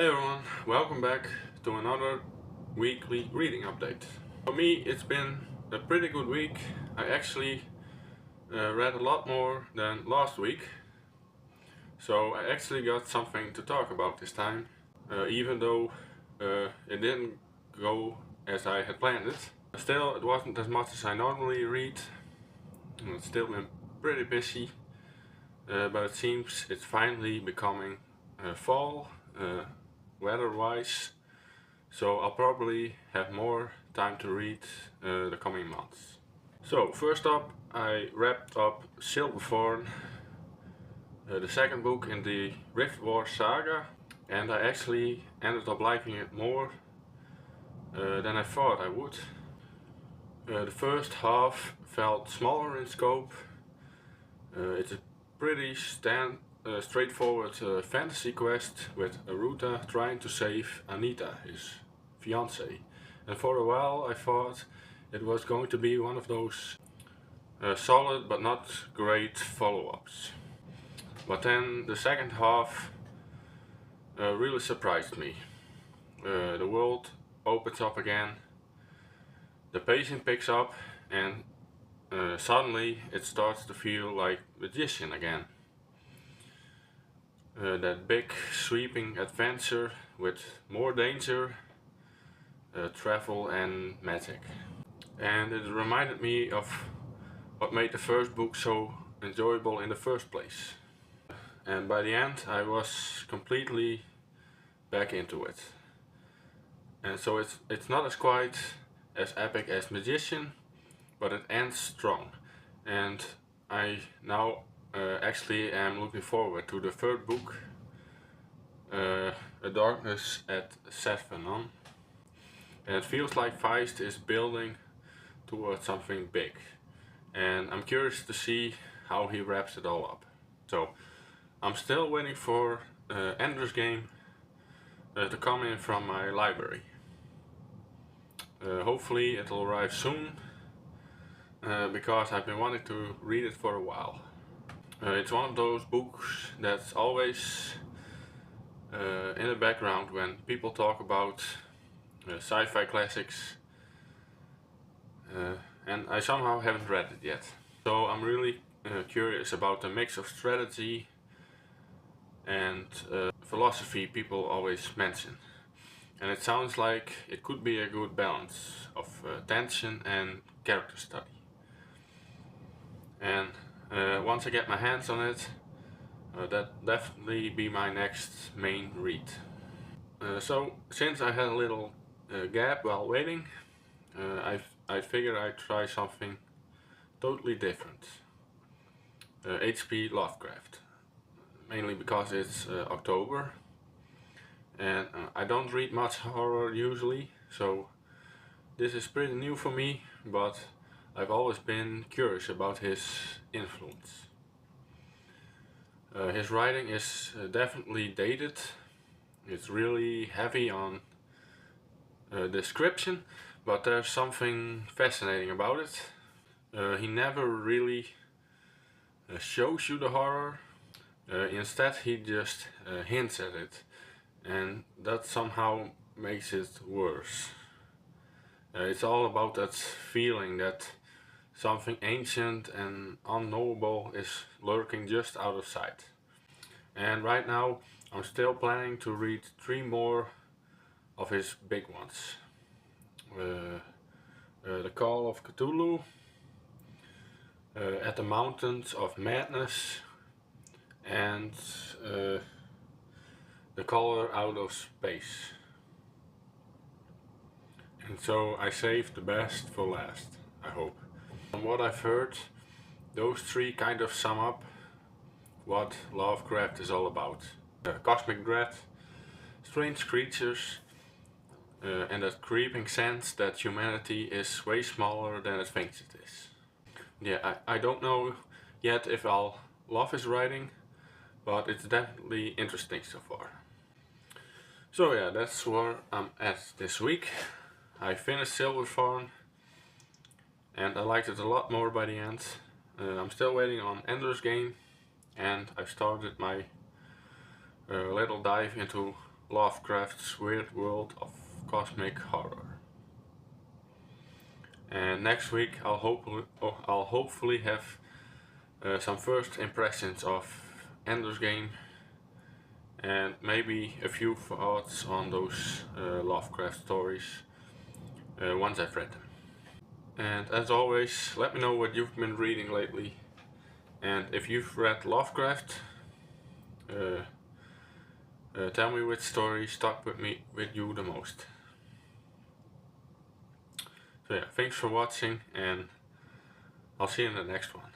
Hey everyone, welcome back to another weekly reading update. For me it's been a pretty good week. I actually read a lot more than last week, so I actually got something to talk about this time, even though it didn't go as I had planned it. Still, it wasn't as much as I normally read. It's still been pretty busy, but it seems it's finally becoming fall. Weather-wise, so I'll probably have more time to read the coming months. So first up, I wrapped up Silverthorn, the second book in the Rift War saga, and I actually ended up liking it more than I thought I would. The first half felt smaller in scope. It's a pretty straightforward fantasy quest with Aruta trying to save Anita, his fiancée. And for a while I thought it was going to be one of those solid but not great follow-ups. But then the second half really surprised me. The world opens up again, the pacing picks up, and suddenly it starts to feel like Magician again. That big sweeping adventure with more danger, travel and magic. And it reminded me of what made the first book so enjoyable in the first place. And by the end I was completely back into it. And so it's not as quite as epic as Magician, but it ends strong. And I now actually am looking forward to the third book, A Darkness at Sethanon. And it feels like Feist is building towards something big. And I'm curious to see how he wraps it all up. So I'm still waiting for Ender's Game to come in from my library. Hopefully it'll arrive soon, because I've been wanting to read it for a while. It's one of those books that's always in the background when people talk about sci-fi classics, and I somehow haven't read it yet. So I'm really curious about the mix of strategy and philosophy people always mention. And it sounds like it could be a good balance of tension and character study. And once I get my hands on it, that'll definitely be my next main read. So since I had a little gap while waiting, I figured I'd try something totally different. H.P. Lovecraft. Mainly because it's October, and I don't read much horror usually, so this is pretty new for me, but I've always been curious about his influence. His writing is definitely dated. It's really heavy on description, but there's something fascinating about it. He never really shows you the horror. Instead he just hints at it, and that somehow makes it worse. It's all about that feeling that something ancient and unknowable is lurking just out of sight. And right now I'm still planning to read 3 more of his big ones. The Call of Cthulhu, At the Mountains of Madness, and The Color Out of Space. And so I saved the best for last, I hope. From what I've heard, those 3 kind of sum up what Lovecraft is all about. Cosmic dread, strange creatures, and that creeping sense that humanity is way smaller than it thinks it is. Yeah, I don't know yet if I'll love his writing, but it's definitely interesting so far. So yeah, that's where I'm at this week. I finished Silverthorn and I liked it a lot more by the end. I'm still waiting on Ender's Game, and I've started my little dive into Lovecraft's weird world of cosmic horror. And next week I'll hopefully have some first impressions of Ender's Game and maybe a few thoughts on those Lovecraft stories once I've read them. And as always, let me know what you've been reading lately, and if you've read Lovecraft, tell me which story stuck with you the most. So yeah, thanks for watching, and I'll see you in the next one.